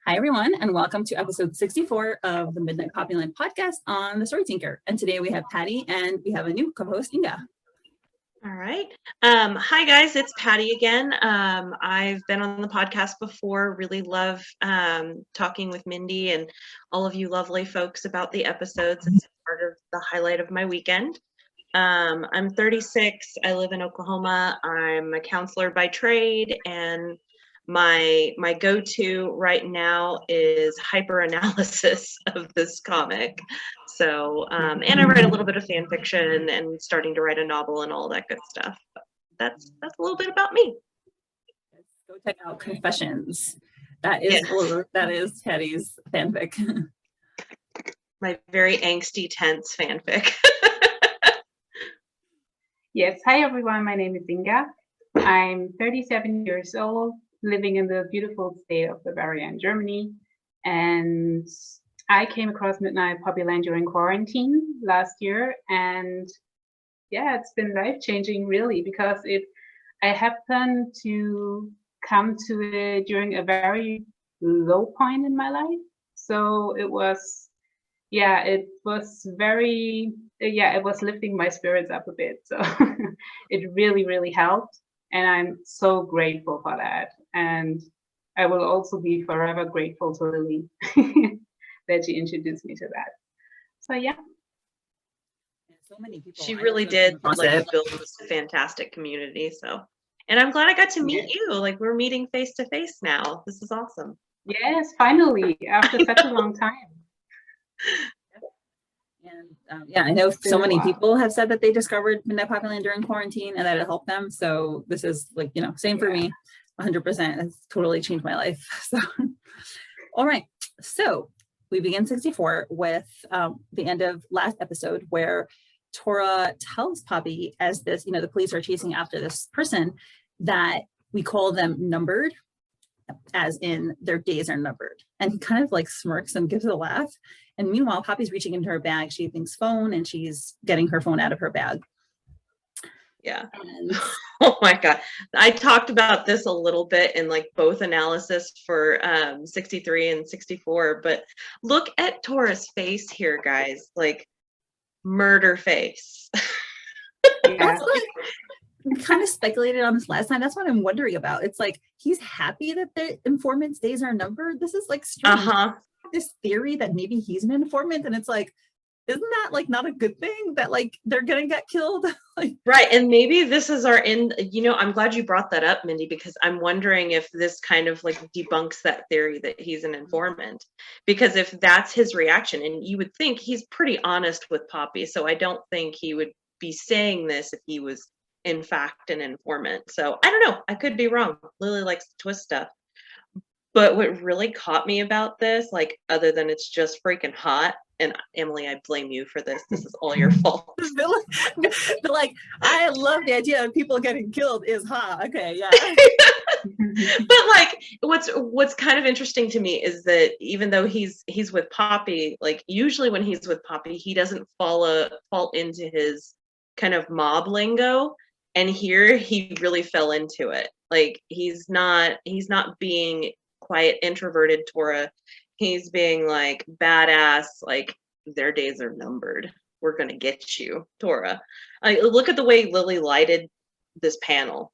Hi, everyone, and welcome to episode 64 of the Midnight Poppyland podcast on the Story Tinker. And today we have Patty and we have a new co-host, Inga. All right. Hi, guys. It's Patty again. I've been on the podcast before. Really love talking with Mindy and all of you lovely folks about the episodes. It's part of the highlight of my weekend. I'm 36. I live in Oklahoma. I'm a counselor by trade, and my go-to right now is hyper-analysis of this comic. So, and I write a little bit of fan fiction and starting to write a novel and all that good stuff. But that's a little bit about me. Go check out Confessions. That is Patty's fanfic. My very angsty, tense fanfic. Yes. Hi, everyone. My name is Inga. I'm 37 years old, living in the beautiful state of Bavaria in Germany. And I came across Midnight Poppyland during quarantine last year. And yeah, it's been life-changing, really, because I happened to come to it during a very low point in my life. So it was lifting my spirits up a bit. So it really, really helped. And I'm so grateful for that. And I will also be forever grateful to Lily that she introduced me to that. So yeah. So many people. She really did build this fantastic community. So, and I'm glad I got to meet you. Like, we're meeting face to face now. This is awesome. Yes, finally, after such a long time. And I know so many people have said that they discovered Midnight Poppyland during quarantine and that it helped them. So this is like, same for me, 100%. It's totally changed my life. So, all right. So we begin 64 with the end of last episode where Tora tells Poppy, as this, the police are chasing after this person, that we call them numbered, as in their days are numbered. And he kind of like smirks and gives a laugh. And meanwhile, Poppy's reaching into her bag. She thinks phone, and she's getting her phone out of her bag. Yeah. Oh my God. I talked about this a little bit in like both analysis for 63 and 64, but look at Tora's face here, guys. Like, murder face. Yeah. We kind of speculated on this last time. That's what I'm wondering about. It's like he's happy that the informant's days are numbered. This is like strange. This theory that maybe he's an informant, and it's like, isn't that like not a good thing that like they're gonna get killed? Like, right. And maybe this is our end. I'm glad you brought that up, Mindy, because I'm wondering if this kind of like debunks that theory that he's an informant, because if that's his reaction, and you would think he's pretty honest with Poppy, so I don't think he would be saying this if he was in fact an informant. So I don't know, I could be wrong. Lily likes to twist stuff. But what really caught me about this, like, other than it's just freaking hot, and Emily, I blame you for this. This is all your fault. But like, I love the idea of people getting killed is hot. Okay, yeah. But like, what's kind of interesting to me is that even though he's with Poppy, like usually when he's with Poppy, he doesn't fall into his kind of mob lingo. And here he really fell into it. Like, he's not being quiet, introverted Tora. He's being like badass, like, their days are numbered. We're gonna get you, Tora. Look at the way Lily lighted this panel.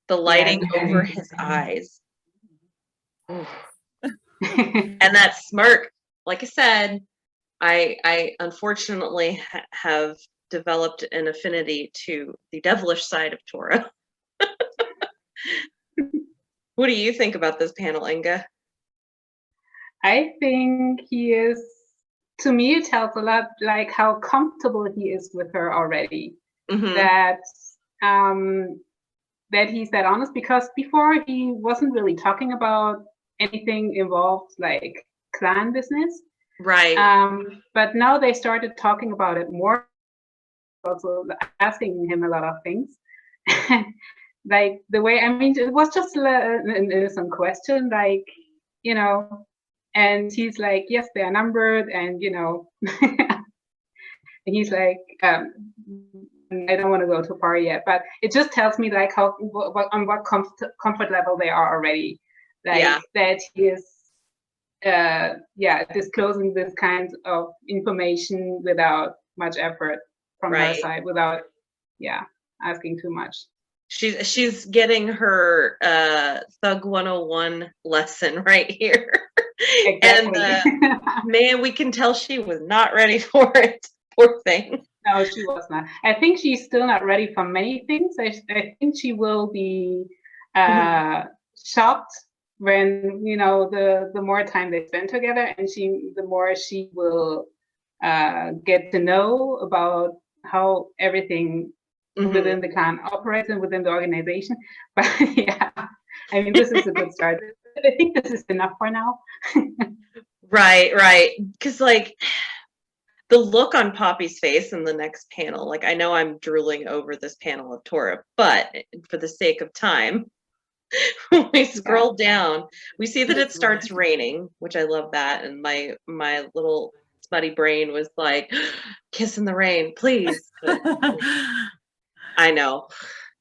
The lighting over his eyes. And that smirk, like I said, I unfortunately have developed an affinity to the devilish side of Tora. What do you think about this panel, Inga? I think he is, to me, it tells a lot like how comfortable he is with her already. Mm-hmm. That he's that honest, because before he wasn't really talking about anything involved like clan business. Right. But now they started talking about it more, also asking him a lot of things. Like the way, it was just an innocent question, like, and he's like, yes, they are numbered, and and he's like, I don't want to go too far yet, but it just tells me like on what comfort level they are already. like that he is disclosing this kind of information without much effort from her side, without asking too much. She's getting her Thug 101 lesson right here. Exactly. And man, we can tell she was not ready for it. Poor thing. No, she was not. I think she's still not ready for many things. I think she will be shocked when, you know, the more time they spend together, and the more she will get to know about how everything within the clan operates and within the organization. But yeah, I mean, this is a good start. I think this is enough for now. Right. Because like the look on Poppy's face in the next panel, like I know I'm drooling over this panel of Tora, but for the sake of time, when we scroll down, we see that it starts raining, which I love that. And my little smutty brain was like, kiss in the rain, please. But I know.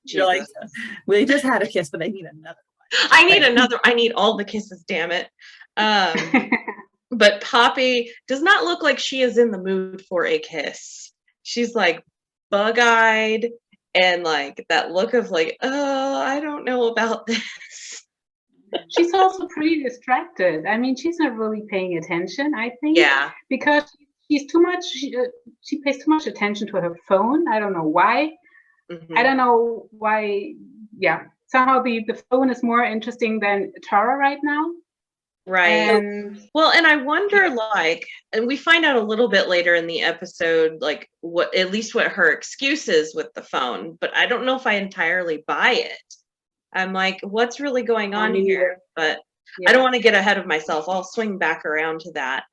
You're like, we just had a kiss, but I need another one. I need all the kisses, damn it. But Poppy does not look like she is in the mood for a kiss. She's like bug-eyed and like that look of like, oh, I don't know about this. She's also pretty distracted. I mean, she's not really paying attention, I think. Yeah. Because she's too much, she pays too much attention to her phone. I don't know why. I don't know why. Yeah. Somehow the phone is more interesting than Tora right now. Right. Well, and I wonder, like, and we find out a little bit later in the episode, like what her excuse is with the phone, but I don't know if I entirely buy it. I'm like, what's really going on here? But I don't want to get ahead of myself. I'll swing back around to that.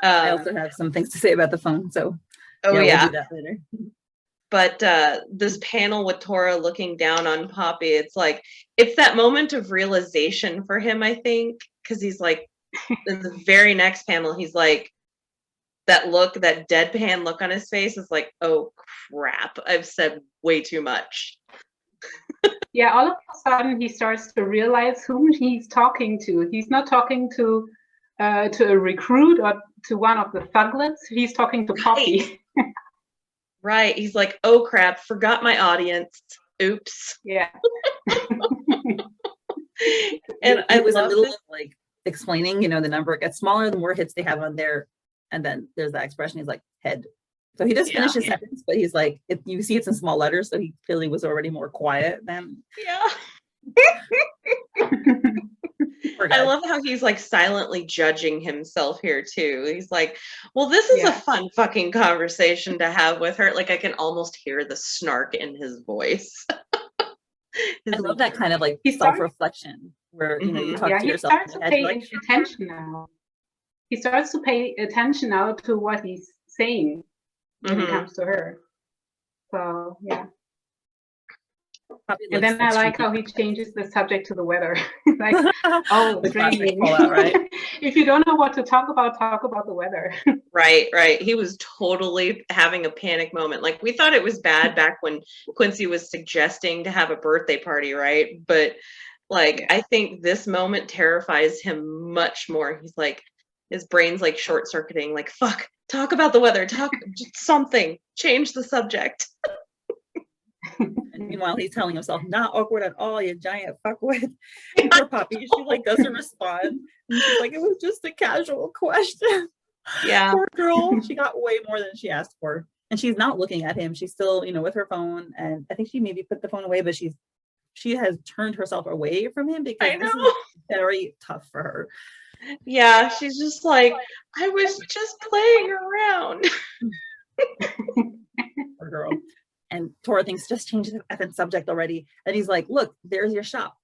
Yeah, I also have some things to say about the phone, so we'll do that later. But this panel with Tora looking down on Poppy, it's like, it's that moment of realization for him, I think, because he's like, in the very next panel, he's like, that deadpan look on his face is like, oh crap, I've said way too much. Yeah, all of a sudden he starts to realize whom he's talking to. He's not talking to a recruit or to one of the thuglets. He's talking to Poppy. Right. He's like, oh crap, forgot my audience. Oops. Yeah. And I was a little like explaining, you know, the number gets smaller the more hits they have on there, and then there's that expression. He's like, head. So he just finished his sentence, but he's like, you see it's in small letters, so he clearly was already more quiet than. Yeah. I love how he's like silently judging himself here too. He's like, well, this is a fun fucking conversation to have with her. Like I can almost hear the snark in his voice. I love that kind of like self-reflection where you know you talk to yourself. He starts to pay attention now. He starts to pay attention now to what he's saying when it comes to her. So yeah. And then I like how he changes the subject to the weather. Like, oh, it's raining. Right? If you don't know what to talk about the weather. Right. He was totally having a panic moment. Like we thought it was bad back when Quincy was suggesting to have a birthday party, right? But like, I think this moment terrifies him much more. He's like, his brain's like short circuiting, like, fuck, talk about the weather, talk something, change the subject. And meanwhile, he's telling himself, not awkward at all, you giant fuckwit. And poor Poppy, she like doesn't respond. And she's like, it was just a casual question. Yeah. Poor girl, she got way more than she asked for. And she's not looking at him. She's still, you know, with her phone. And I think she maybe put the phone away, but she has turned herself away from him because this is very tough for her. Yeah, she's just like, I was just playing around. Poor girl. And Tora thinks, just change the effing subject already. And he's like, look, there's your shop.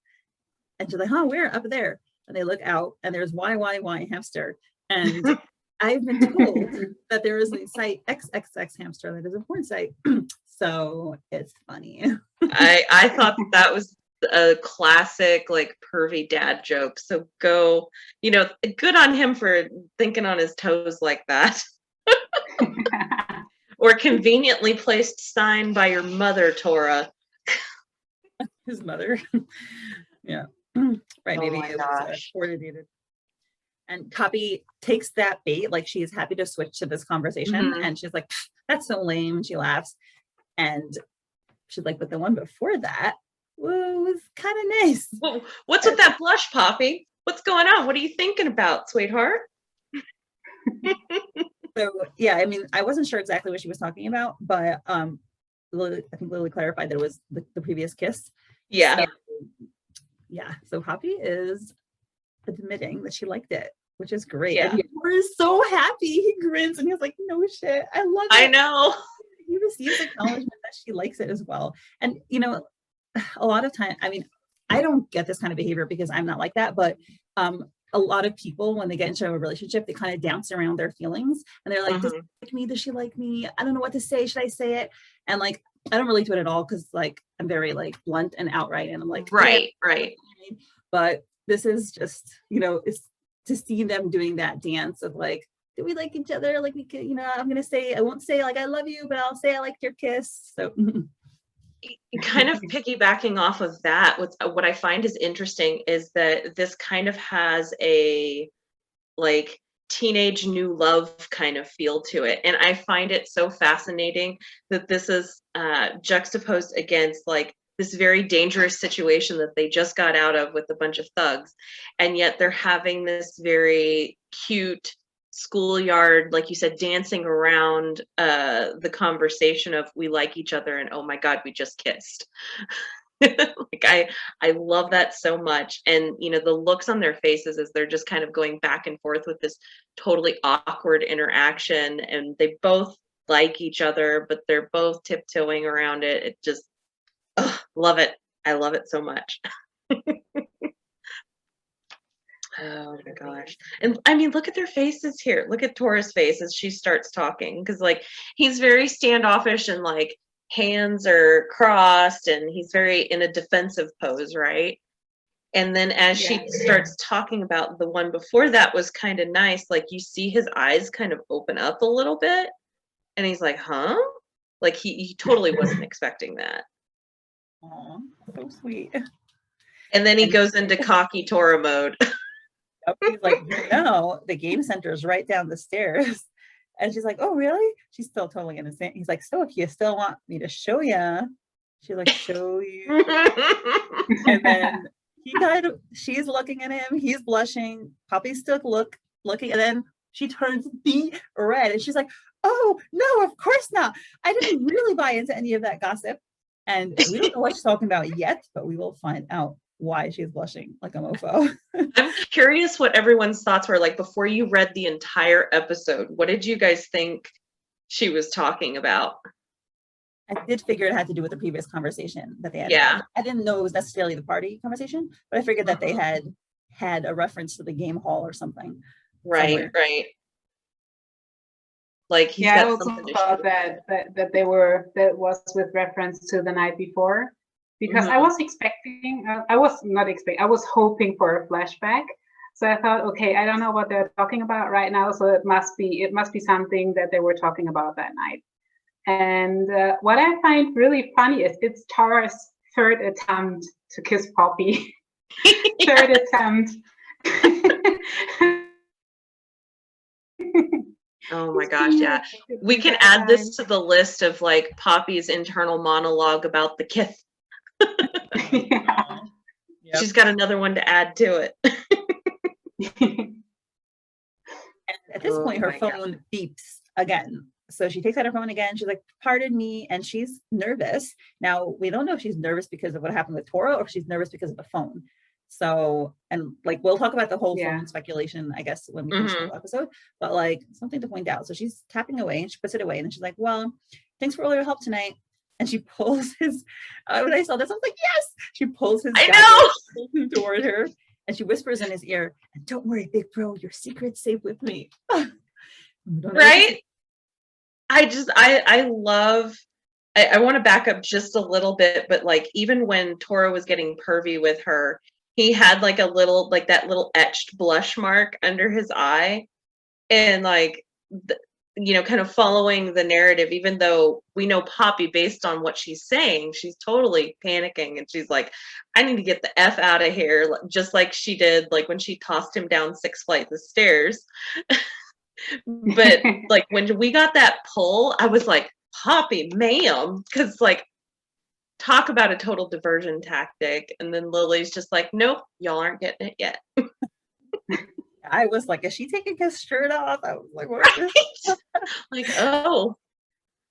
And she's like, huh, where? Up there. And they look out and there's 𝗏𝗏𝗏 hamster. And I've been told that there is a site XXX hamster that is a porn site. So it's funny. I thought that was a classic like pervy dad joke. So go, you know, good on him for thinking on his toes like that. Or conveniently placed sign by your mother, Tora. His mother. Yeah. Right, Oh maybe my it was gosh. coordinated. And 𝗏𝗧 takes that bait, like she's happy to switch to this conversation, Mhm. and she's like, "That's so lame," and she laughs, and she's like, "But the one before that was kind of nice." Well, what's with that blush, Poppy? What's going on? What are you thinking about, sweetheart? So yeah, I mean, I wasn't sure exactly what she was talking about, but Lily, I think Lily clarified that it was the previous kiss. Yeah. So, yeah, so Poppy is admitting that she liked it, which is great. Yeah. And Yor is so happy. He grins and he's like, "No shit, I love it." I know. He receives acknowledgement that she likes it as well. And you know, a lot of time, I mean, I don't get this kind of behavior because I'm not like that, but a lot of people, when they get into a relationship, they kind of dance around their feelings and they're like, "Does she like me? Does she like me? I don't know what to say. Should I say it?" And like, I don't relate to it at all because like I'm very like blunt and outright, and I'm like, Right, yeah. right. But this is just, you know, it's to see them doing that dance of like, do we like each other? Like we could, you know, I'm gonna say, I won't say like I love you, but I'll say I liked your kiss. So Kind of piggybacking off of that, what I find is interesting is that this kind of has a like teenage new love kind of feel to it. And I find it so fascinating that this is juxtaposed against like this very dangerous situation that they just got out of with a bunch of thugs. And yet they're having this very cute schoolyard, like you said, dancing around the conversation of we like each other and oh my God, we just kissed. Like I love that so much. And you know, the looks on their faces as they're just kind of going back and forth with this totally awkward interaction, and they both like each other, but they're both tiptoeing around it. It just love it. I love it so much. Oh my gosh. And I mean, look at their faces here. Look at Tora's face as she starts talking. Because, like, he's very standoffish and, like, hands are crossed and he's very in a defensive pose, right? And then as she starts talking about the one before that was kind of nice, like, you see his eyes kind of open up a little bit. And he's like, huh? Like, he totally wasn't expecting that. aw, so sweet. And then he goes into cocky Tora mode. He's like, "No, the game center is right down the stairs." And she's like, "Oh, really?" She's still totally innocent. He's like, "So if you still want me to show ya," she's like, "Show you." And then she's looking at him. He's blushing. Poppy's still looking. And then she turns beet red. And she's like, "Oh, no, of course not. I didn't really buy into any of that gossip." And we don't know what she's talking about yet, but we will find out why she's blushing like a mofo. I'm curious what everyone's thoughts were like before you read the entire episode. What did you guys think she was talking about? I did figure it had to do with the previous conversation that they had. Yeah. I didn't know it was necessarily the party conversation, but I figured that they had a reference to the game hall or something. Right, somewhere. right. Like he's I got also something thought that was with reference to the night before, because I was expecting, I was hoping for a flashback. So I thought, okay, I don't know what they're talking about right now, so it must be something that they were talking about that night. And what I find really funny is it's Tora's third attempt to kiss Poppy. Third attempt. Oh my gosh, yeah. We can add this to the list of like Poppy's internal monologue about the kiss. Yeah. Yep. She's got another one to add to it. At this point, her phone beeps again. So she takes out her phone again. She's like, "Pardon me." And she's nervous. Now, we don't know if she's nervous because of what happened with Tora or if she's nervous because of the phone. So, and like, we'll talk about the whole phone speculation, I guess, when we finish the episode, but like something to point out. So she's tapping away and she puts it away and then she's like, "Well, thanks for all your help tonight." And she pulls his, when I saw this, I was like, yes, she pulls his jacket toward her and she whispers in his ear, "And don't worry, big bro, your secret's safe with me." Right? I love, I want to back up just a little bit, but like even when Tora was getting pervy with her, he had like a little, like that little etched blush mark under his eye. And like, kind of following the narrative, even though we know Poppy, based on what she's saying, she's totally panicking, and she's like, I need to get the F out of here, just like she did, like when she tossed him down 6 flights of stairs. But like when we got that pull, I was like, Poppy, ma'am, because like, talk about a total diversion tactic. And then Lily's just like, nope, y'all aren't getting it yet. I was like, is she taking his shirt off? I was like, what? Right? Like, oh,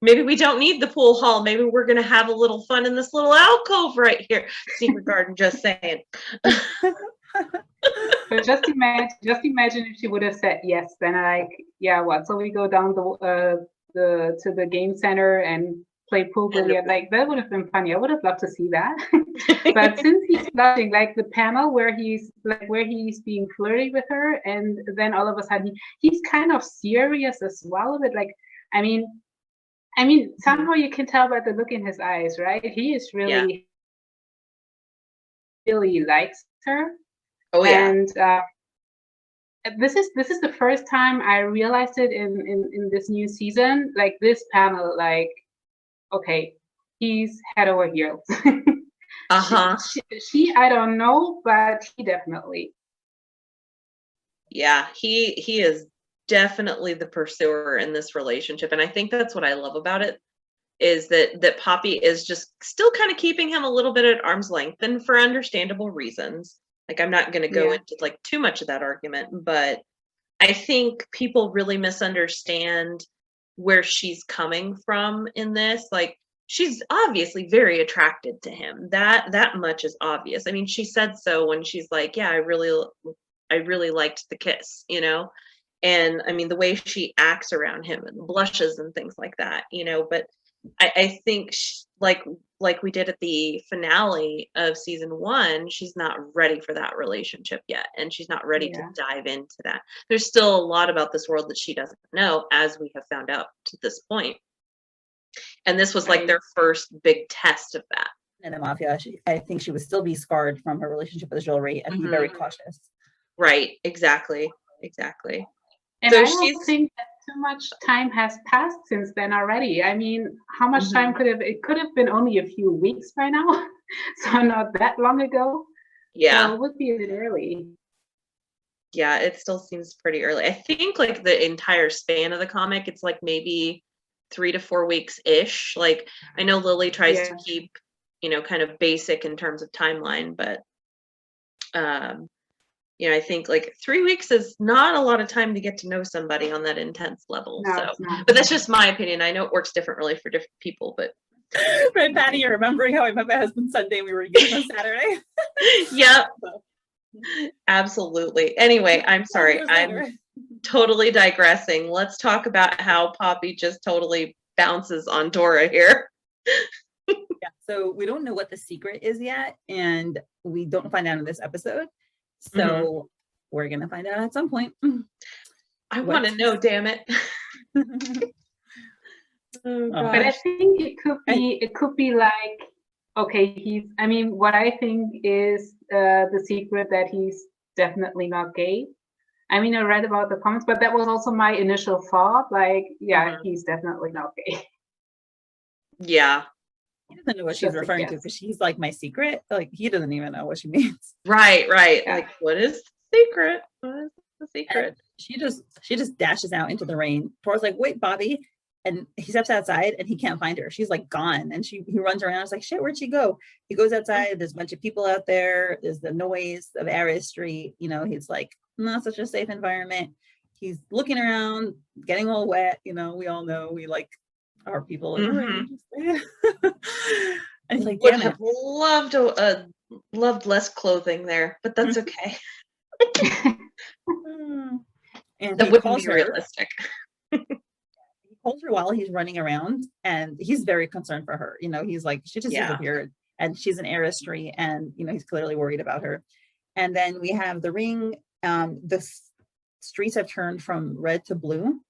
maybe we don't need the pool hall. Maybe we're going to have a little fun in this little alcove right here. Secret garden, just saying. But just imagine if she would have said yes, then like, yeah, what? So we go down to the game center and play pool billiard. Like, that would have been funny. I would have loved to see that. But since he's blushing, like the panel where he's being flirty with her, and then all of a sudden he's kind of serious as well with, like, I mean somehow you can tell by the look in his eyes, right? He is really really likes her. Oh yeah. And this is the first time I realized it in this new season. Like, this panel, like, okay, he's head over heels. She I don't know, but he definitely. Yeah, he is definitely the pursuer in this relationship, and I think that's what I love about it, is that Poppy is just still kind of keeping him a little bit at arm's length, and for understandable reasons. Like, I'm not going to go into like too much of that argument, but I think people really misunderstand where she's coming from in this. Like, she's obviously very attracted to him. That much is obvious. I mean, she said so when she's like, yeah, I really liked the kiss, and I mean, the way she acts around him and blushes and things like that, but I think like we did at the finale of season 1, she's not ready for that relationship yet, and she's not ready to dive into that. There's still a lot about this world that she doesn't know, as we have found out to this point. And this was like their first big test of that. In the mafia, I think she would still be scarred from her relationship with jewelry and be very cautious. Right, exactly. And so I don't think that too much time has passed since then already. I mean, how much time it could have been only a few weeks by now, so not that long ago. Yeah, so it would be a bit early. Yeah, it still seems pretty early. I think like the entire span of the comic, it's like maybe 3 to 4 weeks ish. Like, I know Lily tries to keep, kind of basic in terms of timeline, but I think like 3 weeks is not a lot of time to get to know somebody on that intense level. No, so, but that's just my opinion. I know it works differently for different people, but. Right, Patty, you're remembering how I met my husband Sunday, we were together on Saturday. Yep. Absolutely. Anyway, I'm sorry. I'm totally digressing. Let's talk about how Poppy just totally bounces on Tora here. So we don't know what the secret is yet, and we don't find out in this episode. So we're gonna find out at some point. I want to know, damn it. Oh, but I think it could be like, okay, what I think is the secret that he's definitely not gay. I mean, I read about the comments, but that was also my initial thought. Like, he's definitely not gay. Yeah. He doesn't know what she's referring to, because she's like, my secret. Like, he doesn't even know what she means. Right. Yeah. Like, what is the secret? What is the secret? And she just dashes out into the rain. Tora's like, wait, Bobby. And he steps outside and he can't find her. She's like gone. And he runs around. It's like, shit, where'd she go? He goes outside. There's a bunch of people out there. There's the noise of *𝗟𝗱𝗱. He's like, not such a safe environment. He's looking around, getting all wet. We all know we like our people in the rain. And he's like, damn it. Loved less clothing there, but that's okay. And that wouldn't be realistic. Holds her while he's running around, and he's very concerned for her. He's like, she just disappeared, and she's an 𝗟𝗱𝗱, and he's clearly worried about her. And then we have the ring. The streets have turned from red to blue,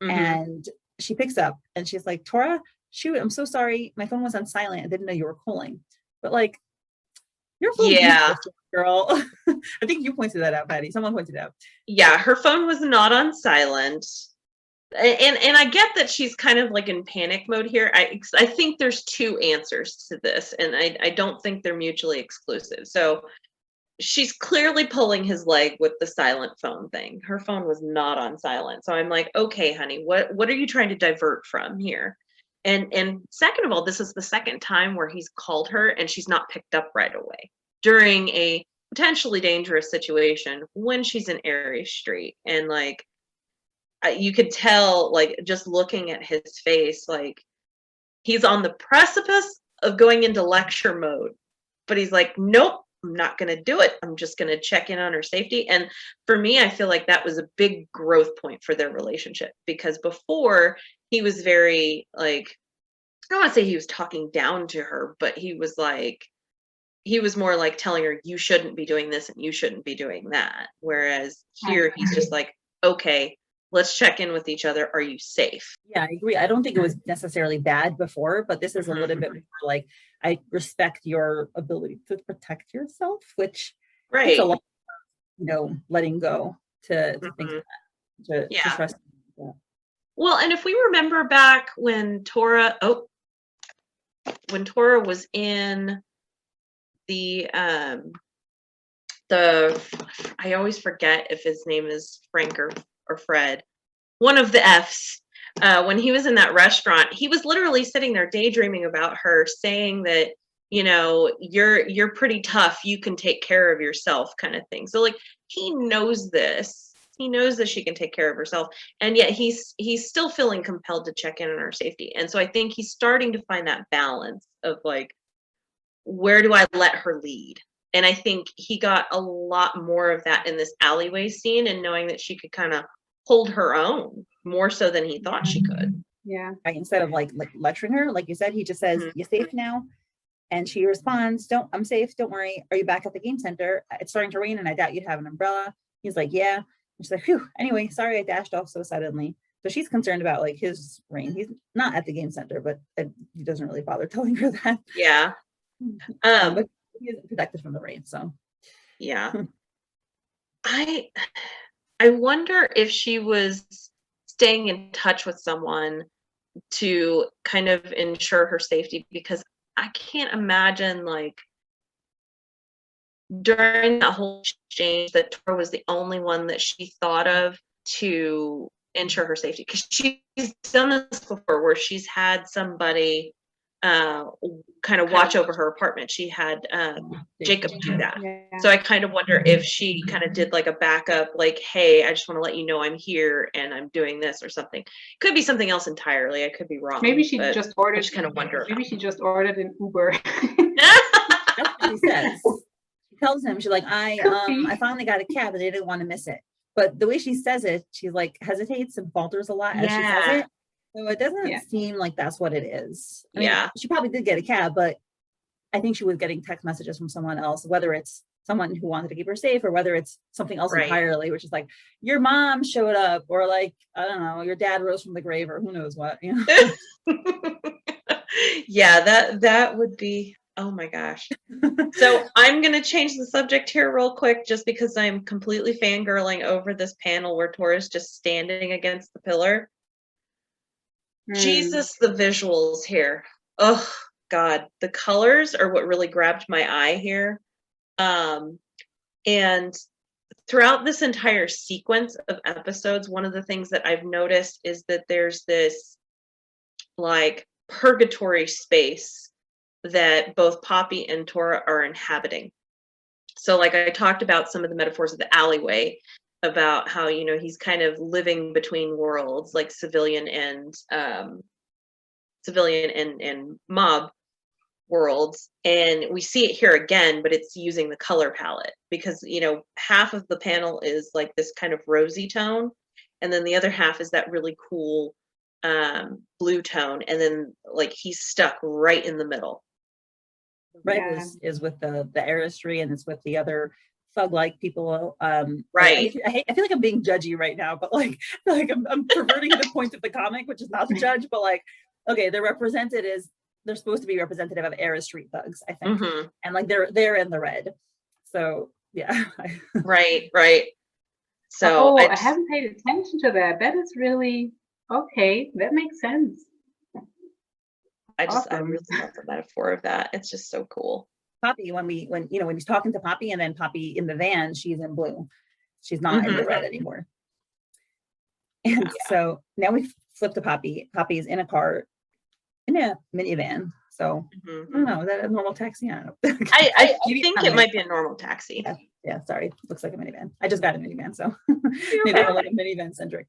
and she picks up and she's like, Tora, shoot, I'm so sorry, my phone was on silent. I didn't know you were calling. But like, your phone, girl. I think you pointed that out, Patty. Someone pointed it out. Yeah, her phone was not on silent. and I get that she's kind of like in panic mode here. I think there's two answers to this, and I don't think they're mutually exclusive. So she's clearly pulling his leg with the silent phone thing. Her phone was not on silent. So I'm like, okay, honey, what are you trying to divert from here? And second of all, this is the second time where he's called her and she's not picked up right away during a potentially dangerous situation when she's in 𝗟𝗱𝗱. And like, you could tell, like, just looking at his face, like he's on the precipice of going into lecture mode, but he's like, nope, I'm not going to do it. I'm just going to check in on her safety. And for me, I feel like that was a big growth point for their relationship, because before he was very like, I don't want to say he was talking down to her, but he was more like telling her, you shouldn't be doing this and you shouldn't be doing that. Whereas here he's just like, okay, let's check in with each other. Are you safe? Yeah, I agree. I don't think it was necessarily bad before, but this is a little bit more like, I respect your ability to protect yourself, which takes a lot, letting go to think that, to trust. Yeah. Well, and if we remember back when Tora was in the I always forget if his name is Frank or Fred, one of the F's. When he was in that restaurant, he was literally sitting there daydreaming about her, saying that, you're pretty tough, you can take care of yourself, kind of thing. So like, he knows this. He knows that she can take care of herself, and yet he's still feeling compelled to check in on her safety. And so I think he's starting to find that balance of like, where do I let her lead? And I think he got a lot more of that in this alleyway scene, and knowing that she could kind of hold her own more so than he thought she could. Yeah. Right, instead of like lecturing her, like you said, he just says, "You safe now?" And she responds, I'm safe, don't worry. Are you back at the game center? It's starting to rain and I doubt you'd have an umbrella. He's like, yeah. And she's like, phew, anyway, sorry I dashed off so suddenly. So she's concerned about like his rain. He's not at the game center, but he doesn't really bother telling her that. Yeah. But he is protected from the rain, so. Yeah. I wonder if she was staying in touch with someone to kind of ensure her safety, because I can't imagine like during that whole exchange that Tora was the only one that she thought of to ensure her safety, because she's done this before where she's had somebody kind of watch over her apartment. She had Jacob do that. Yeah. So I kind of wonder if she kind of did like a backup, like, hey, I just want to let you know I'm here and I'm doing this or something. Could be something else entirely. I could be wrong. Maybe she just ordered. I just kind of wonder. Maybe she just ordered an Uber. That's what she says. She tells him, she's like, I finally got a cab and they didn't want to miss it. But the way she says it, she's like hesitates and falters a lot as she says it. So it doesn't seem like that's what it is. I mean, she probably did get a cab, but I think she was getting text messages from someone else, whether it's someone who wanted to keep her safe or whether it's something else entirely, which is like, your mom showed up, or like, I don't know, your dad rose from the grave, or who knows what, Yeah, that would be, oh my gosh. So I'm going to change the subject here real quick, just because I'm completely fangirling over this panel where Tora's just standing against the pillar. Jesus, the visuals here. Oh God, the colors are what really grabbed my eye here. And throughout this entire sequence of episodes, one of the things that I've noticed is that there's this like purgatory space that both Poppy and Tora are inhabiting. So like I talked about some of the metaphors of the alleyway, about how, he's kind of living between worlds, like civilian and mob worlds. And we see it here again, but it's using the color palette, because, half of the panel is like this kind of rosy tone. And then the other half is that really cool blue tone. And then like he's stuck right in the middle. Right, is with the 𝗟𝗱𝗱, and it's with the other thug-like people. Right. I feel like I'm being judgy right now, but like I'm perverting the point of the comic, which is not to judge, but like, okay, they're supposed to be representative of 𝗟𝗱𝗱 thugs, I think, and like they're in the red. So yeah. Right. So I haven't paid attention to that. That is really okay, that makes sense. I Awesome. really love the metaphor of that. It's just so cool. Poppy, when he's talking to Poppy, and then Poppy in the van, she's in blue. She's not in the red anymore. And so now we flip to Poppy. Poppy's in a car, in a minivan. So I don't know, is that a normal taxi? I don't know. I think it might be a normal taxi. Yeah, sorry. Looks like a minivan. I just got a minivan, so maybe I'm a little minivan centric.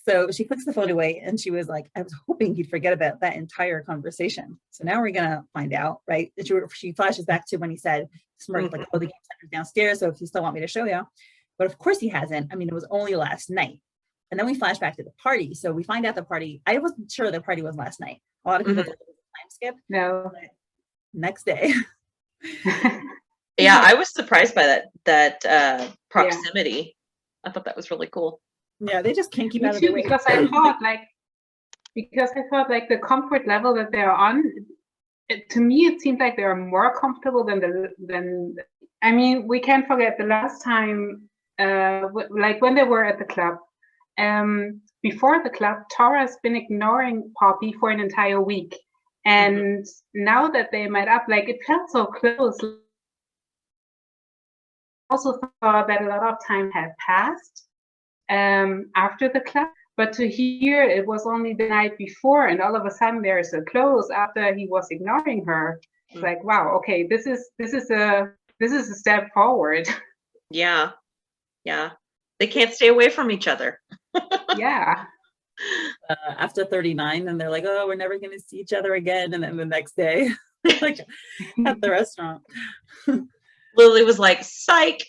So she puts the phone away and she was like, I was hoping he'd forget about that entire conversation. So now we're gonna find out, right? She flashes back to when he said, smirked, like, oh, the game center's downstairs, so if you still want me to show you. But of course he hasn't. I mean, it was only last night. And then we flash back to the party. So we find out the party, I wasn't sure the party was last night. A lot of people thought it was a time skip. No. Next day. Yeah, I was surprised by that proximity. I thought that was really cool. Yeah, they just can't keep Me out of too, the way. because I thought like the comfort level that they're on, to me it seemed like they're more comfortable than I mean, we can't forget the last time, like when they were at the club. Before the club, Tora's been ignoring Poppy for an entire week, and now that they met up, like, it felt so close. I also thought that a lot of time had passed after the club, but to hear it was only the night before, and all of a sudden they're so close after he was ignoring her. It's like, wow, okay, this is a step forward. Yeah, they can't stay away from each other. Yeah. After 39, and they're like, oh, we're never going to see each other again. And then the next day, like at the restaurant, Lily was like, psych.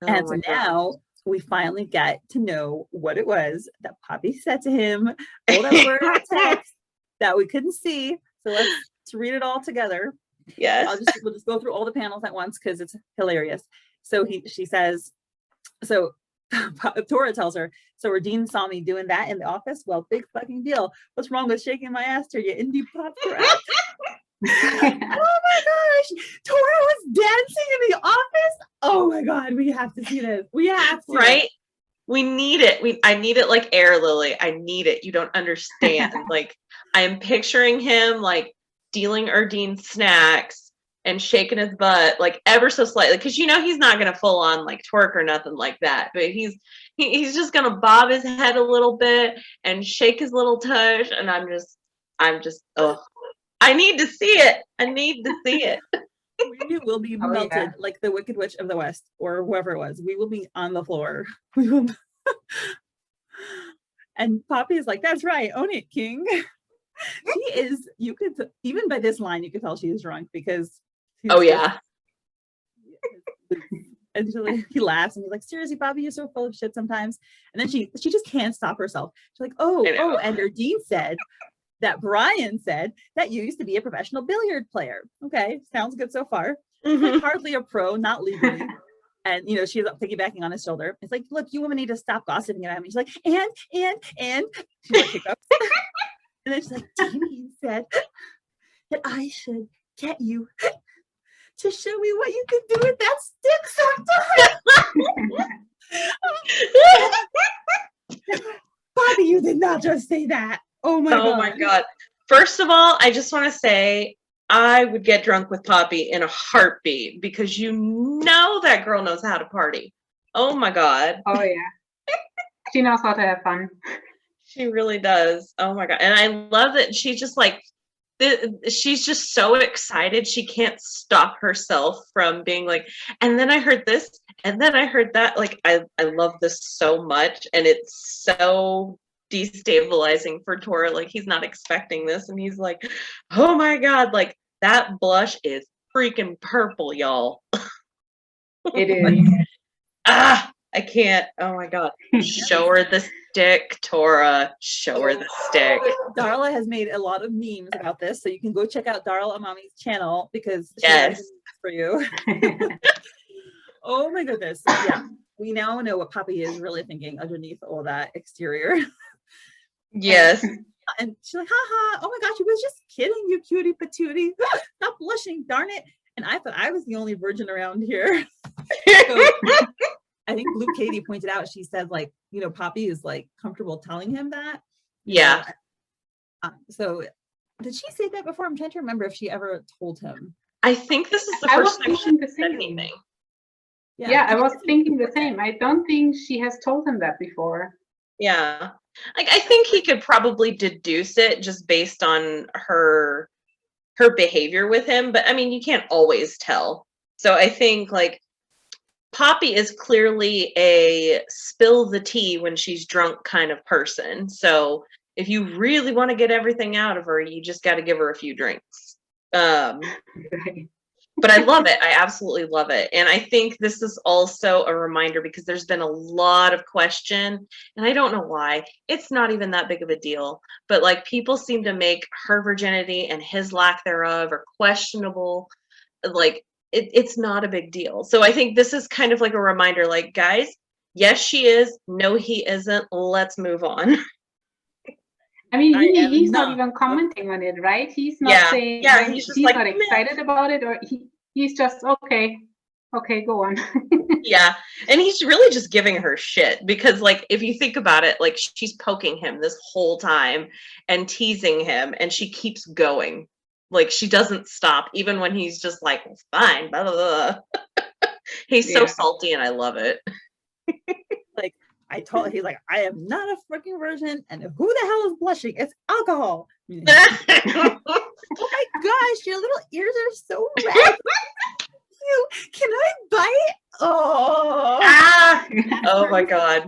And so now we finally get to know what it was that Poppy said to him. All that were text that we couldn't see. So let's read it all together. Yes. We'll just go through all the panels at once because it's hilarious. So she says, so Tora tells her, so Dean saw me doing that in the office? Well, big fucking deal. What's wrong with shaking my ass to you indie pop brat? Oh my gosh, Tora was dancing in the office. Oh my god, we have to see this. We have to. Right? We need it. I need it like air, Lily. I need it. You don't understand. Like, I am picturing him like stealing Erdine snacks and shaking his butt like ever so slightly, because he's not gonna full on like twerk or nothing like that, but he's just gonna bob his head a little bit and shake his little tush, and I'm just I need to see it. I need to see it. We will be melted like the Wicked Witch of the West, or whoever it was. We will be on the floor. We will. And Poppy is like, that's right, own it, king. She is, you could, even by this line, you could tell she is drunk, because and he laughs and he's like, seriously, Poppy, you're so full of shit sometimes. And then she just can't stop herself. She's like, oh, and her dean said that Brian said that you used to be a professional billiard player. Okay, sounds good so far. Like, hardly a pro, not legally. And she's piggybacking on his shoulder. It's like, look, you women need to stop gossiping about me. She's like, and she's like, hiccups. And then she's like, Dean said that I should get you to show me what you can do with that stick sometimes. Bobby, you did not just say that. Oh my god. First of all, I just want to say I would get drunk with Poppy in a heartbeat, because that girl knows how to party. Oh my god. Oh yeah. She knows how to have fun. She really does. Oh my god. And I love that she's just like, she's just so excited. She can't stop herself from being like, and then I heard this, and then I heard that. Like, I love this so much. And it's so destabilizing for Tora. Like, he's not expecting this, and he's like, oh my god, like, that blush is freaking purple, y'all. It is. I can't. Oh my god. Show her the stick, Tora. Show her the stick. Darla has made a lot of memes about this, so you can go check out Darla Amami's channel, because she has memes for you. Oh my goodness. So yeah, we now know what Poppy is really thinking underneath all that exterior. Yes. And she's like, haha, oh my gosh, she was just kidding, you cutie patootie. Stop blushing, darn it. And I thought I was the only virgin around here. So, I think 𝗥𝗲𝗱𝗆 pointed out, she said like, you know, Poppy is like comfortable telling him that. Yeah. So did she say that before? I'm trying to remember if she ever told him. I think this is the I was first time she thinking the said same. anything. Yeah, I was thinking the same. I don't think she has told him that before. Yeah. Like, I think he could probably deduce it just based on her behavior with him, but I mean, you can't always tell. So I think like Poppy is clearly a spill the tea when she's drunk kind of person. So if you really want to get everything out of her, you just got to give her a few drinks. But I love it. I absolutely love it. And I think this is also a reminder because there's been a lot of question, and I don't know why. It's not even that big of a deal, but like people seem to make her virginity and his lack thereof or questionable. Like it's not a big deal. So I think this is kind of like a reminder, like, guys, yes, she is. No, he isn't. Let's move on. I mean, he's not not even commenting on it, right? He's not saying, he's just he's like, not excited about it, or he's just, okay, go on. Yeah, and he's really just giving her shit because, like, if you think about it, like, she's poking him this whole time and teasing him, and she keeps going. Like, she doesn't stop, even when he's just like, well, fine, blah, blah, blah. He's so salty, and I love it. Like, he's like, I am not a freaking virgin, and who the hell is blushing? It's alcohol. Oh my gosh, your little ears are so red. Can I bite? Oh my god.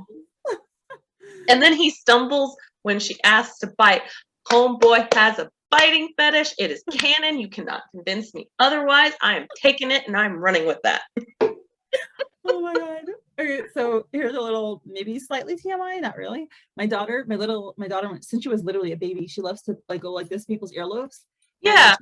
And then he stumbles when she asks to bite. Homeboy has a biting fetish. It is canon. You cannot convince me otherwise. I am taking it and I'm running with that. Oh my god. Okay, so here's a little, maybe slightly TMI, not really. My daughter, since she was literally a baby, she loves to like go like this, people's earlobes. Yeah.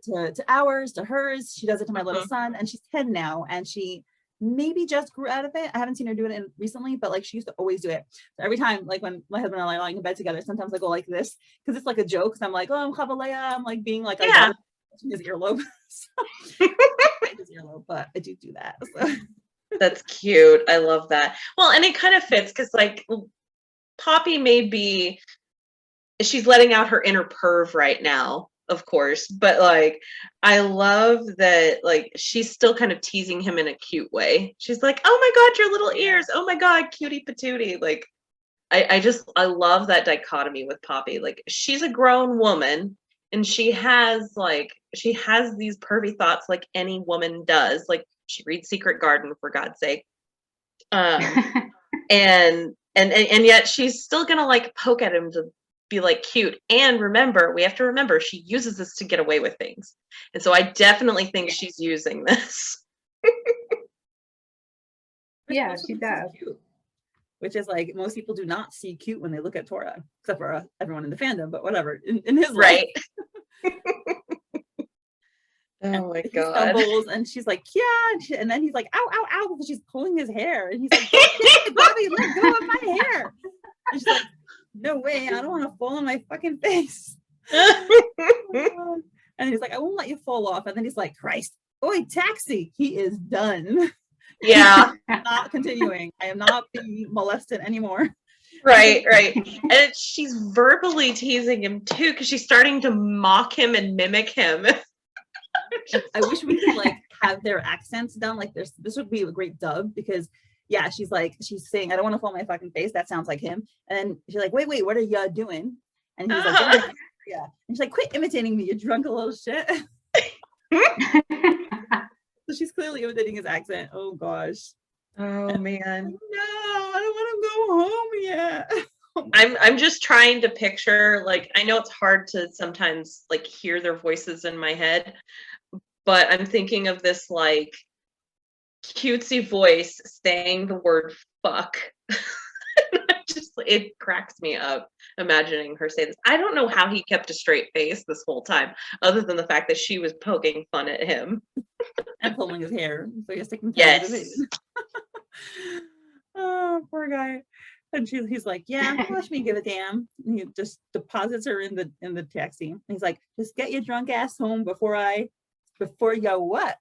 To ours, to hers. She does it to my little son, and she's 10 now, and she maybe just grew out of it. I haven't seen her do it recently, but like she used to always do it. So every time, like when my husband and I are lying in bed together, sometimes I go like this because it's like a joke. Because I'm like, oh, 𝗥𝗲𝗱𝗆, I'm like being like, yeah, his earlobe. His earlobe, but I do that. So. That's cute. I love that. Well, and it kind of fits because like Poppy she's letting out her inner perv right now, of course, but like I love that like she's still kind of teasing him in a cute way. She's like, oh my god, your little ears, oh my god, cutie patootie. Like I love that dichotomy with Poppy. Like she's a grown woman and she has these pervy thoughts like any woman does. Like she reads Secret Garden, for God's sake. And yet she's still gonna like poke at him to be like cute. And we have to remember she uses this to get away with things. And so I definitely think she's using this. Yeah, she does. Which is like most people do not see cute when they look at Tora, except for everyone in the fandom, but whatever, in his right. Oh my god. He stumbles and she's like, yeah, and then he's like, ow, ow, ow, because she's pulling his hair, and he's like, Bobby, let go of my hair. And she's like, no way, I don't want to fall on my fucking face. And he's like, I won't let you fall off. And then he's like, Christ, oi, taxi. He is done. Yeah. Not continuing. I am not being molested anymore. Right. And she's verbally teasing him too, because she's starting to mock him and mimic him. I wish we could like have their accents done. Like this would be a great dub, because yeah, she's saying, I don't want to fall on my fucking face. That sounds like him. And then she's like, wait, what are you doing? And he's like, yeah. And she's like, quit imitating me, you drunk little shit. So she's clearly imitating his accent. Oh gosh. Oh man. No, I don't want to go home yet. I'm just trying to picture, like, I know it's hard to sometimes like hear their voices in my head, but I'm thinking of this like cutesy voice saying the word fuck. It cracks me up imagining her say this. I don't know how he kept a straight face this whole time, other than the fact that she was poking fun at him and pulling his hair, so he's sticking. Yes. Oh, poor guy. And he's like, yeah, watch me give a damn. And he just deposits her in the taxi. And he's like, just get your drunk ass home before you what?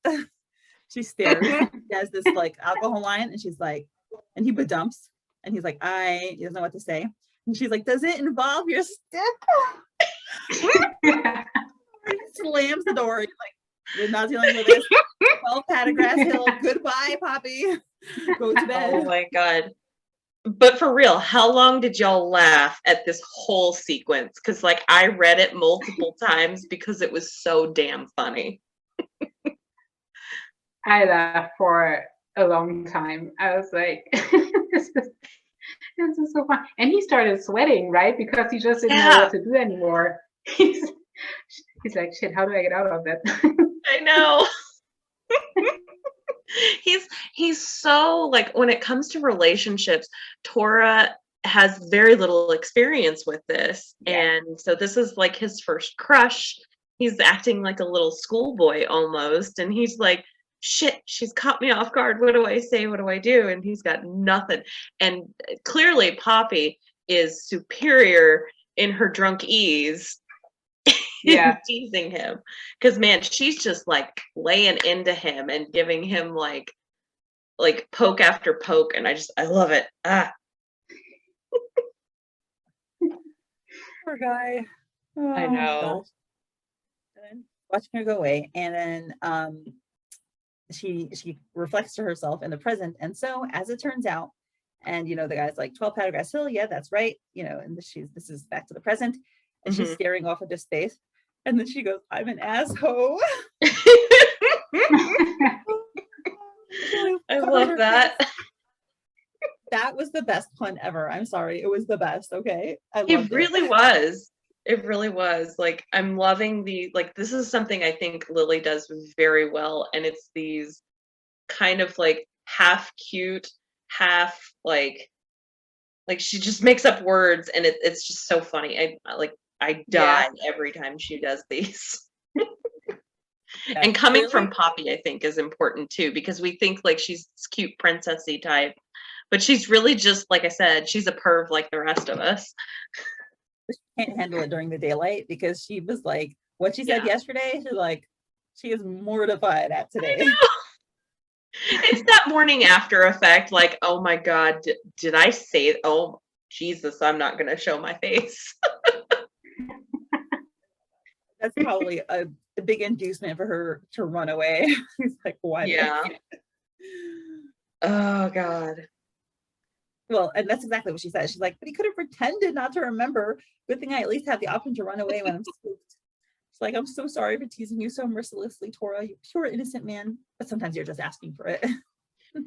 She stares. She has this like alcohol line, and she's like, and he dumps, and he's like, he doesn't know what to say. And she's like, does it involve your stick? He slams the door. He's like, we're not dealing with this. 12 𝗵𝗱𝗃𝗀𝘀, goodbye, Poppy. Go to bed. Oh my God. But for real, how long did y'all laugh at this whole sequence? Because like I read it multiple times because it was so damn funny. I laughed for a long time. I was like, this is so fun. And he started sweating, right? Because he just didn't know what to do anymore. He's like, shit, how do I get out of that? I know. He's so like, when it comes to relationships, Tora has very little experience with this. And so this is like his first crush. He's acting like a little schoolboy almost. And he's like, shit, she's caught me off guard. What do I say? What do I do? And he's got nothing. And clearly Poppy is superior in her drunk ease. Teasing him, because man, she's just like laying into him and giving him like poke after poke, and I love it. Poor guy. I know. Watching her go away, and then she reflects to herself in the present, and so as it turns out, and the guy's like 12 𝗵𝗱𝗃𝗀𝘀, yeah, that's right, and this is back to the present, and she's staring off into space. And then she goes, I'm an Asshoe. I love that. That was the best pun ever. I'm sorry. It was the best. Okay. It really was. It really was. Like, I'm loving this is something I think Lily does very well. And it's these kind of like half cute, half like she just makes up words, and it's just so funny. I die every time she does these. And coming from Poppy, I think, is important too, because we think like she's this cute princessy type, but she's really just, like I said, she's a perv like the rest of us. She can't handle it during the daylight, because she was like, what she said yesterday, she is mortified at today. It's that morning after effect, like, oh my God, did I say, oh Jesus, I'm not going to show my face. That's probably a big inducement for her to run away. He's like, why? Yeah. Oh God. Well, and that's exactly what she said. She's like, but he could have pretended not to remember. Good thing I at least have the option to run away when I'm spooked. She's like, I'm so sorry for teasing you so mercilessly, Tora. You pure innocent man. But sometimes you're just asking for it.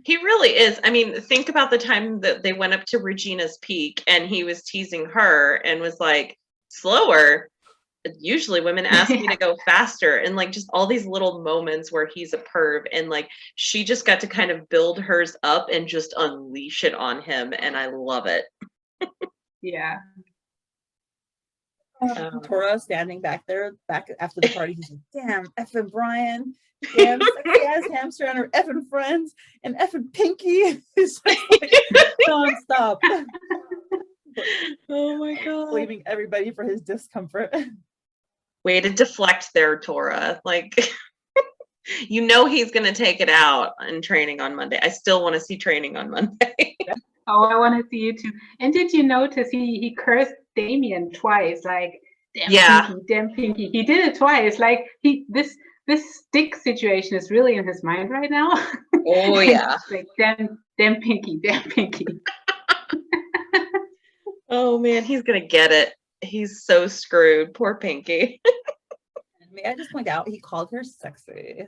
He really is. I mean, think about the time that they went up to Regina's Peak and he was teasing her and was like, slower. Usually women ask me to go faster, and like just all these little moments where he's a perv, and like she just got to kind of build hers up and just unleash it on him, and I love it. Yeah. Tora standing back after the party, he's like, damn, effing Brian, damn sexy ass hamster and her effing friends, and effing Pinky. It's just like non-stop. Oh my God. Blaming everybody for his discomfort. Way to deflect there, Tora. Like, he's going to take it out in training on Monday. I still want to see training on Monday. Oh, I want to see you too. And did you notice he cursed Damien twice? Like, damn Pinky. He did it twice. Like, this stick situation is really in his mind right now. Oh yeah. Like, damn Pinky. Oh man, he's gonna get it. He's so screwed. Poor Pinky. May I just point out, he called her sexy.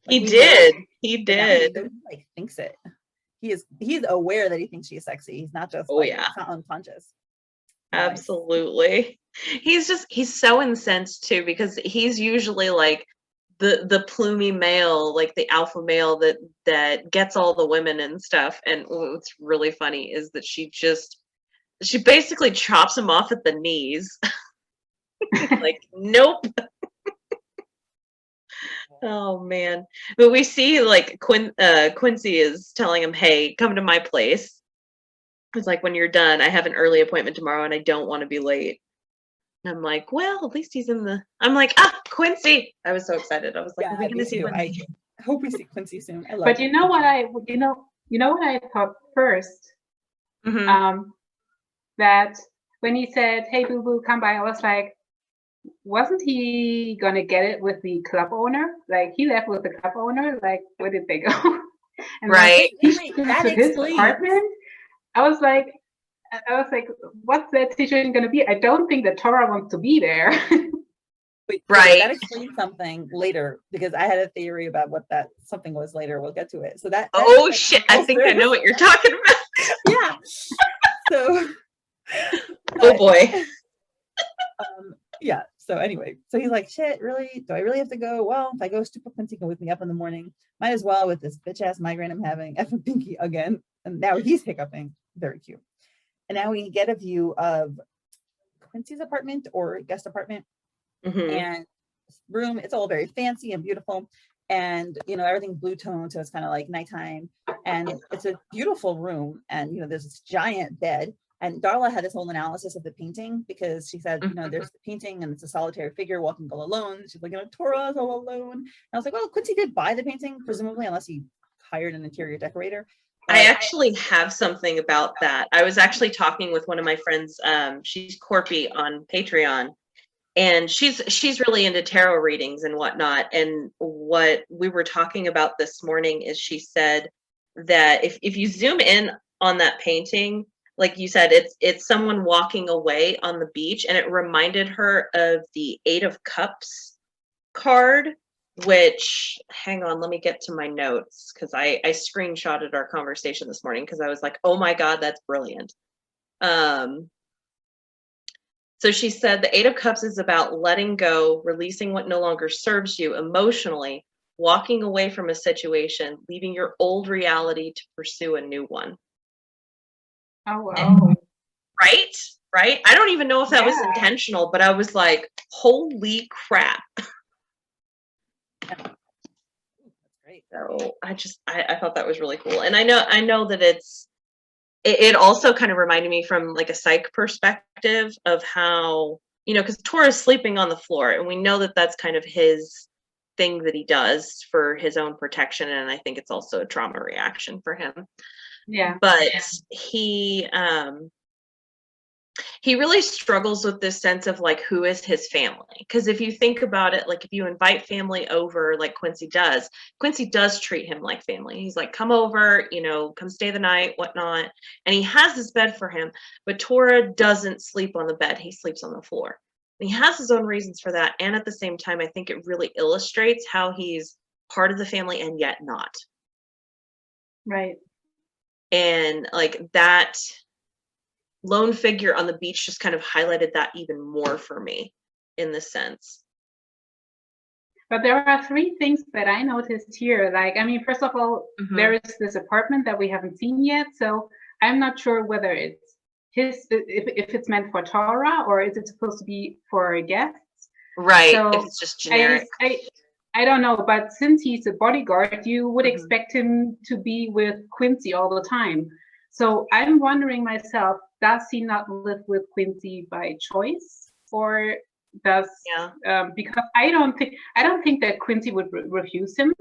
He did. He like thinks it. He's aware that he thinks she's sexy. He's not just it's not unconscious. Absolutely. He's so incensed too, because he's usually like the plumy male, like the alpha male that gets all the women and stuff. And what's really funny is that she basically chops him off at the knees. Like, nope. Oh man. But we see like Quincy is telling him, hey, come to my place. It's like, when you're done, I have an early appointment tomorrow and I don't want to be late. And I'm like, well, at least he's I'm like, Quincy. I was so excited. I was like, are we gonna see Quincy? I hope we see Quincy soon. I love But you know what you know what I thought first? Mhm. That when he said, "Hey, boo boo, come by," I was like, wasn't he gonna get it with the club owner? Like he left with the club owner. Like where did they go? And then Right. he Wait, went that to his explains. apartment. I was like, what's that situation gonna be? I don't think that Tora wants to be there. Wait, Right. that explains something later because I had a theory about what that something was later. We'll get to it. So that Oh shit! I think I know what you're talking about. Yeah. So. Oh boy. Yeah. So anyway, so he's like, shit, really? Do I really have to go? Well, if I go, stupid Quincy can wake me up in the morning. Might as well with this bitch ass migraine I'm having. Effing Pinky again. And now he's hiccuping. Very cute. And now we get a view of Quincy's apartment or guest apartment. And room. It's all very fancy and beautiful. And, you know, everything's blue tone. So it's kind of like nighttime. And it's a beautiful room. And, you know, there's this giant bed. And Darla had this whole analysis of the painting because she said, you know, there's the painting and it's a solitary figure walking all alone. She's like, you know, Tora's all alone. And I was like, well, Quincy did buy the painting, presumably, unless he hired an interior decorator. I actually have something about that. I was actually talking with one of my friends. She's 𝗏𝗱𝗃 on Patreon, and she's really into tarot readings and whatnot. And what we were talking about this morning is she said that if you zoom in on that painting, like you said, it's someone walking away on the beach, and it reminded her of the 8 of Cups card, which, hang on, let me get to my notes because I screenshotted our conversation this morning because I was like, oh my God, that's brilliant. So she said the 8 of Cups is about letting go, releasing what no longer serves you emotionally, walking away from a situation, leaving your old reality to pursue a new one. Oh, wow. Right? I don't even know if that was Yeah. intentional, but I was like, holy crap. That's great. So I thought that was really cool. And I know that it also kind of reminded me from like a psych perspective of how, you know, because Tora's sleeping on the floor, and we know that that's kind of his thing that he does for his own protection, and I think it's also a trauma reaction for him. Yeah. But he really struggles with this sense of like, who is his family? Because if you think about it, like if you invite family over like Quincy does treat him like family. He's like, come over, you know, come stay the night, whatnot. And he has this bed for him, but Tora doesn't sleep on the bed. He sleeps on the floor. And he has his own reasons for that. And at the same time, I think it really illustrates how he's part of the family and yet not. Right. And like that lone figure on the beach just kind of highlighted that even more for me in this sense. But there are 3 things that I noticed here. Like, I mean, first of all, there is this apartment that we haven't seen yet. So I'm not sure whether it's if it's meant for Tora or is it supposed to be for guests. Right. So if it's just generic. I don't know, but since he's a bodyguard, you would expect him to be with Quincy all the time. So I'm wondering myself, does he not live with Quincy by choice, or does because I don't think that Quincy would refuse him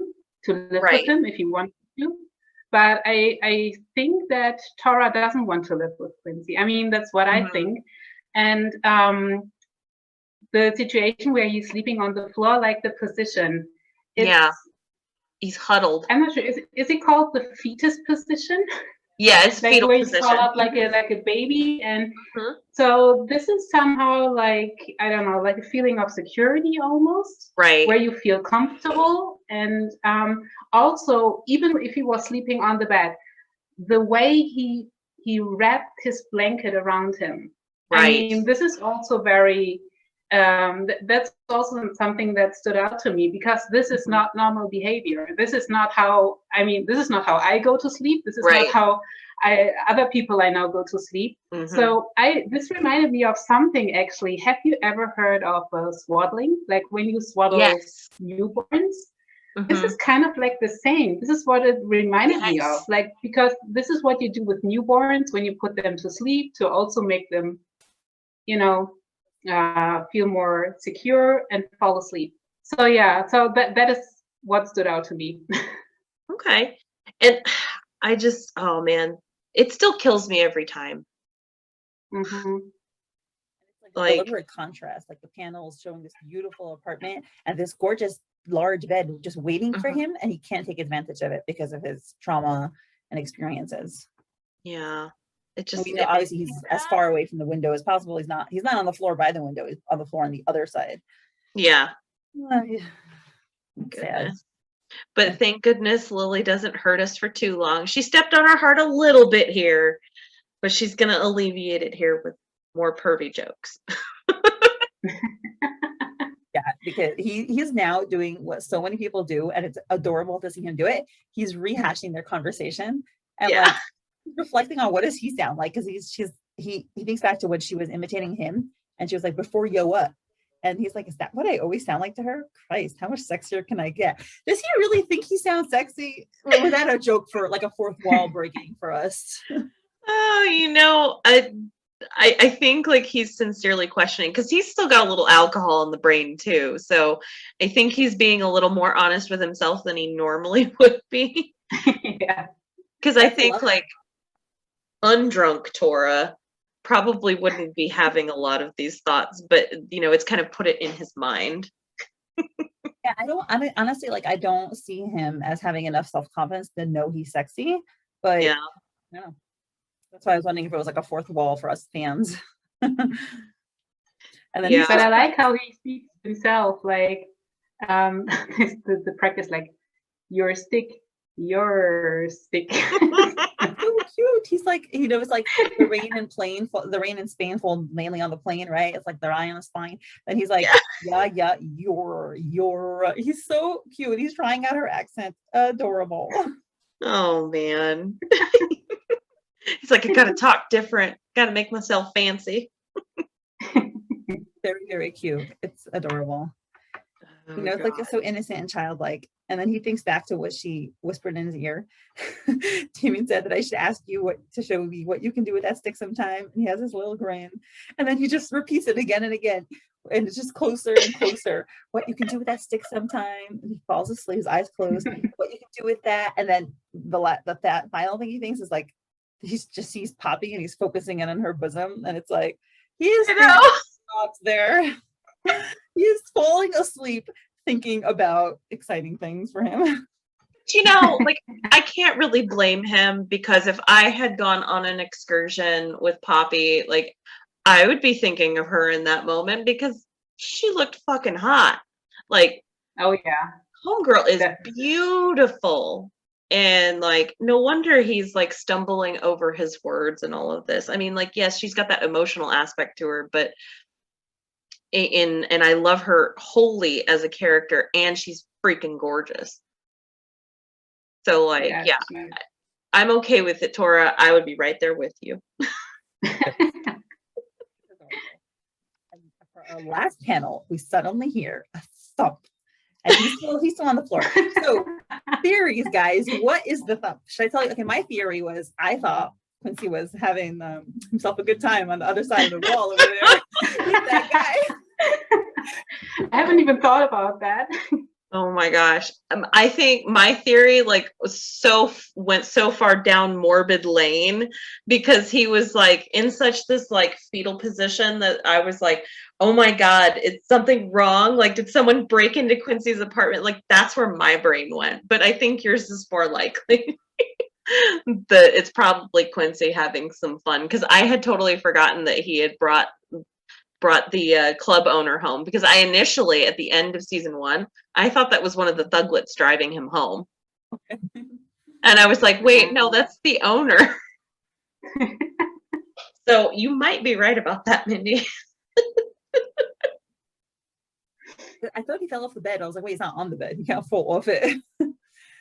to live with him if he wanted to. But I think that Tora doesn't want to live with Quincy. I mean, that's what I think. And the situation where he's sleeping on the floor, like the position, he's huddled. I'm not sure. Is it called the fetus position? Yeah, it's like fetal where position. You call up like a baby, and so this is somehow like, I don't know, like a feeling of security almost, right? Where you feel comfortable, and also even if he was sleeping on the bed, the way he wrapped his blanket around him. Right. I mean, this is also very. That's also something that stood out to me because this is not normal behavior. This is not how I go to sleep. This is not how other people I know go to sleep. So this reminded me of something actually. Have you ever heard of swaddling? Like when you swaddle newborns? This is kind of like the same. This is what it reminded me of. Like, because this is what you do with newborns when you put them to sleep to also make them, you know, feel more secure and fall asleep. So yeah, so that is what stood out to me. Okay. And oh man, it still kills me every time. Mm-hmm. It's like a deliberate contrast. Like the panel is showing this beautiful apartment and this gorgeous large bed just waiting for him, and he can't take advantage of it because of his trauma and experiences. Yeah. It just, we know obviously he's as far away from the window as possible. He's not on the floor by the window, he's on the floor on the other side. Yeah. Sad. But thank goodness Lily doesn't hurt us for too long. She stepped on our heart a little bit here, but she's gonna alleviate it here with more pervy jokes. Yeah, because he's now doing what so many people do, and it's adorable to see him do it. He's rehashing their conversation and like reflecting on what does he sound like, because he thinks back to when she was imitating him and she was like, before yo what, and he's like, is that what I always sound like to her? Christ, how much sexier can I get? Does he really think he sounds sexy, or was that a joke for like a fourth wall breaking for us? Oh, you know, I think like he's sincerely questioning, because he's still got a little alcohol in the brain too. So I think he's being a little more honest with himself than he normally would be. Yeah. Because I think like undrunk Tora probably wouldn't be having a lot of these thoughts, but you know, it's kind of put it in his mind. Yeah, I honestly, like, I don't see him as having enough self-confidence to know he's sexy, but yeah, I don't know. That's why I was wondering if it was like a fourth wall for us fans. And then yeah, but I like how he speaks to himself, like the practice, like your stick. so cute. He's like, you know, it's like the rain in Spain fall mainly on the plane, right? It's like their eye on the spine. And he's like, yeah, your. He's so cute. He's trying out her accent. Adorable. Oh man. He's like, I gotta talk different, gotta make myself fancy. Very, very cute. It's adorable. Oh, you know, it's like it's so innocent and childlike. And then he thinks back to what she whispered in his ear. Damien said that I should ask you to show me what you can do with that stick sometime. And he has this little grin. And then he just repeats it again and again. And it's just closer and closer. What you can do with that stick sometime. And he falls asleep, his eyes closed. What you can do with that. And then that final thing he thinks is like, he just sees Poppy and he's focusing in on her bosom. And it's like, he is stops there. He is falling asleep thinking about exciting things for him. You know, like, I can't really blame him, because if I had gone on an excursion with Poppy, like, I would be thinking of her in that moment, because she looked fucking hot. Like, oh yeah, homegirl is beautiful. And like, no wonder he's like stumbling over his words and all of this. I mean, like, yes, she's got that emotional aspect to her, but and I love her wholly as a character, and she's freaking gorgeous. So like, yeah, I'm okay with it, Tora. I would be right there with you. For our last panel, we suddenly hear a thump, and he's still on the floor. So theories, guys, what is the thump? Should I tell you? Okay, my theory was, I thought Quincy was having himself a good time on the other side of the wall over there with that guy. I haven't even thought about that. Oh my gosh. I think my theory like went so far down morbid lane, because he was like in such this like fetal position that I was like, oh my God, is something wrong? Like, did someone break into Quincy's apartment? Like, that's where my brain went. But I think yours is more likely that it's probably Quincy having some fun, because I had totally forgotten that he had brought the club owner home, because I initially, at the end of season 1, I thought that was one of the thuglets driving him home. Okay. And I was like, wait, no, that's the owner. So you might be right about that, Mindy. I thought he fell off the bed. I was like, wait, he's not on the bed. He can't fall off it.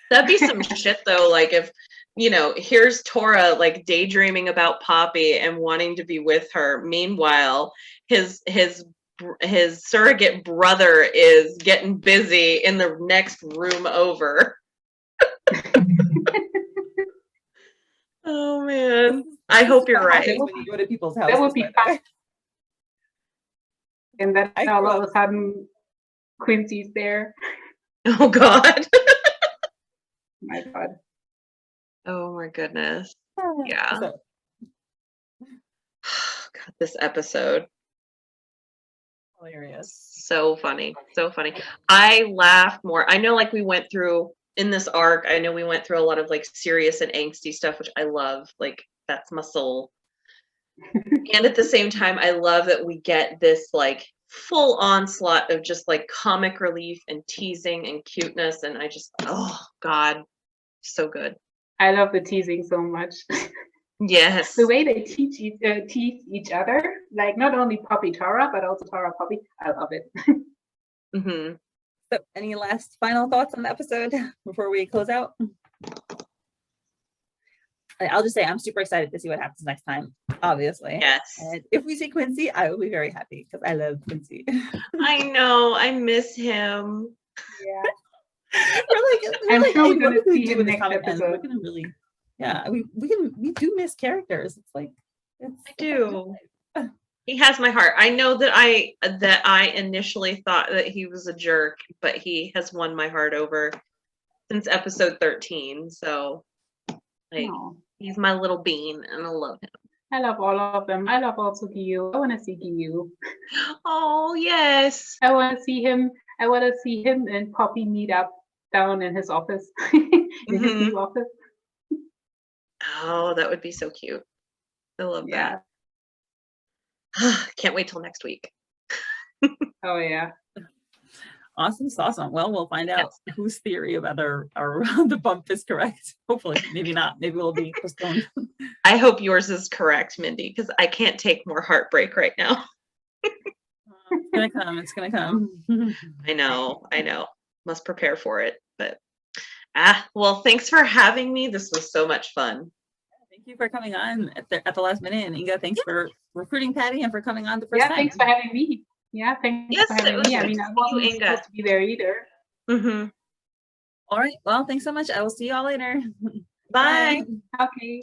That'd be some shit though. Like, if, you know, here's Tora like daydreaming about Poppy and wanting to be with her. Meanwhile, his surrogate brother is getting busy in the next room over. Oh man, I hope you're right. When you go to people's houses, that would be fun. And then all of a sudden, Quincy's there. Oh God. My God. Oh my goodness. Yeah. So, God, this episode. hilarious. So funny. So funny. I laughed more. I know like we went through in this arc, I know we went through a lot of like serious and angsty stuff, which I love. Like that's my soul. And at the same time, I love that we get this like full onslaught of just like comic relief and teasing and cuteness. And I just, oh God, so good. I love the teasing so much. Yes. The way they tease each other, like not only Poppy Tora, but also Tora Poppy. I love it. Hmm. So any last final thoughts on the episode before we close out? I'll just say I'm super excited to see what happens next time, obviously. Yes. And if we see Quincy, I will be very happy because I love Quincy. I know. I miss him. Yeah. I'm sure we're gonna see him next We're episode. gonna really, yeah, we do miss characters. It's like I do. He has my heart. I know that I initially thought that he was a jerk, but he has won my heart over since episode 13. So like Aw. he's my little bean and I love him. I love all of them. I love also 𝗥𝗲𝗱. I want to see 𝗥𝗲𝗱. Oh yes. I want to see him. I want to see him and Poppy meet up down in his office, in his new office. Oh, that would be so cute. I love Yeah. that. Can't wait till next week. Oh yeah. awesome. Well, we'll find out whose theory about our the bump is correct. Hopefully, maybe not. Maybe we'll be postponed. I hope yours is correct, Mindy, because I can't take more heartbreak right now. It's gonna come. It's gonna come. I know. Must prepare for it. But well, thanks for having me. This was so much fun. Thank you for coming on at the last minute. And Inga, thanks for recruiting Patty and for coming on the first time. Thanks for having me. Yeah, thanks Yes, for having it me. I was mean, I you, wasn't Inga. supposed to be there either. Mm-hmm. All right. Well, thanks so much. I will see you all later. Bye. Okay.